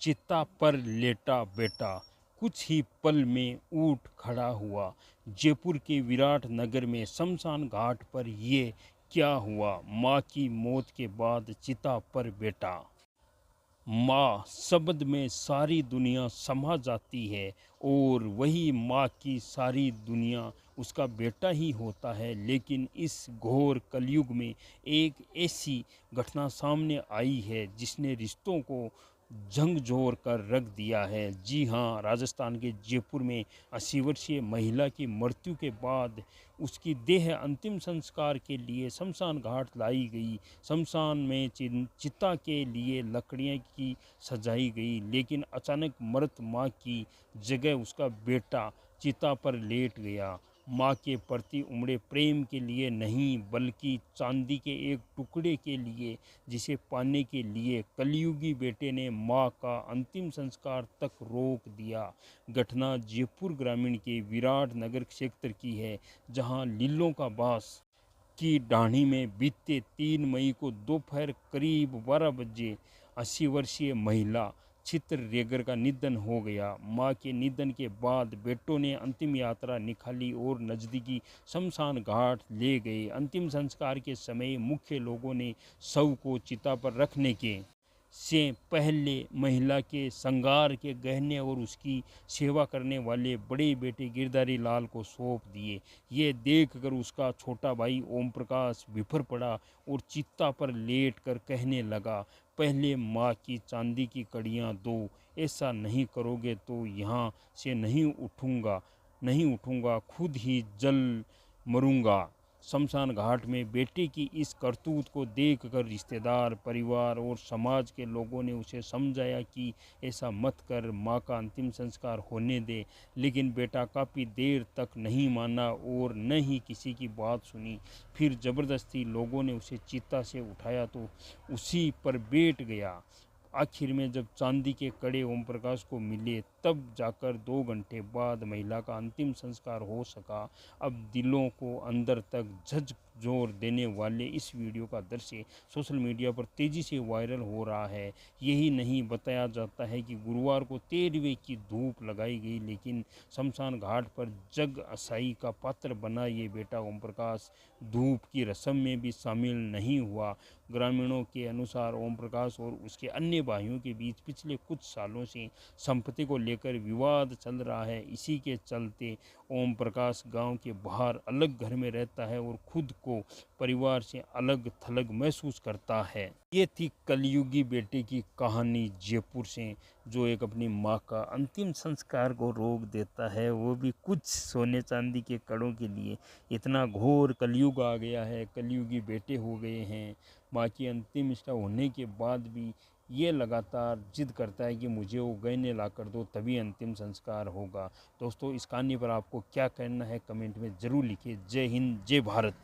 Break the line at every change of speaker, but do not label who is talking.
चिता पर लेटा बेटा, कुछ ही पल में उठ खड़ा हुआ। जयपुर के विराट नगर में शमशान घाट पर ये क्या हुआ? माँ की मौत के बाद चिता पर बेटा। माँ शब्द में सारी दुनिया समा जाती है और वही माँ की सारी दुनिया उसका बेटा ही होता है। लेकिन इस घोर कलयुग में एक ऐसी घटना सामने आई है जिसने रिश्तों को झंझोर कर रख दिया है। जी हाँ, राजस्थान के जयपुर में 80 वर्षीय महिला की मृत्यु के बाद उसकी देह अंतिम संस्कार के लिए शमशान घाट लाई गई। शमशान में चिता के लिए लकड़ियाँ की सजाई गई, लेकिन अचानक मृत माँ की जगह उसका बेटा चिता पर लेट गया। माँ के प्रति उमड़े प्रेम के लिए नहीं, बल्कि चांदी के एक टुकड़े के लिए, जिसे पाने के लिए कलयुगी बेटे ने माँ का अंतिम संस्कार तक रोक दिया। घटना जयपुर ग्रामीण के विराट नगर क्षेत्र की है, जहाँ लीलों का बास की ढाणी में बीते 3 मई को दोपहर करीब 12 बजे 80 वर्षीय महिला चित्र रेगर का निधन हो गया। मां के निधन के बाद बेटों ने अंतिम यात्रा निकाली और नज़दीकी शमशान घाट ले गए। अंतिम संस्कार के समय मुख्य लोगों ने शव को चिता पर रखने के से पहले महिला के श्रृंगार के गहने और उसकी सेवा करने वाले बड़े बेटे गिरधारी लाल को सौंप दिए। ये देखकर उसका छोटा भाई ओम प्रकाश बिफर पड़ा और चिता पर लेट कर कहने लगा, पहले माँ की चांदी की कड़ियाँ दो, ऐसा नहीं करोगे तो यहाँ से नहीं उठूँगा, खुद ही जल मरूंगा। शमशान घाट में बेटे की इस करतूत को देखकर रिश्तेदार, परिवार और समाज के लोगों ने उसे समझाया कि ऐसा मत कर, माँ का अंतिम संस्कार होने दे। लेकिन बेटा काफ़ी देर तक नहीं माना और न ही किसी की बात सुनी। फिर ज़बरदस्ती लोगों ने उसे चिता से उठाया तो उसी पर बैठ गया। आखिर में जब चांदी के कड़े ओम प्रकाश को मिले, तब जाकर 2 घंटे बाद महिला का अंतिम संस्कार हो सका। अब दिलों को अंदर तक झकझोर देने वाले इस वीडियो का दृश्य सोशल मीडिया पर तेज़ी से वायरल हो रहा है। यही नहीं, बताया जाता है कि गुरुवार को 13वें की धूप लगाई गई, लेकिन शमशान घाट पर जग असाई का पात्र बना ये बेटा ओम प्रकाश धूप की रस्म में भी शामिल नहीं हुआ। ग्रामीणों के अनुसार ओम प्रकाश और उसके अन्य भाइयों के बीच पिछले कुछ सालों से संपत्ति को लेकर विवाद चल रहा है। इसी के चलते ओम प्रकाश गांव के बाहर अलग घर में रहता है और खुद को परिवार से अलग थलग महसूस करता है। ये थी कलयुगी बेटे की कहानी जयपुर से, जो एक अपनी माँ का अंतिम संस्कार को रोक देता है, वो भी कुछ सोने चांदी के कड़ों के लिए। इतना घोर कलयुग आ गया है, कलयुगी बेटे हो गए हैं। माँ की अंतिम इच्छा होने के बाद भी ये लगातार जिद करता है कि मुझे वो गहने ला कर दो, तभी अंतिम संस्कार होगा। दोस्तों, इस कहानी पर आपको क्या कहना है कमेंट में ज़रूर लिखिए। जय हिंद, जय भारत।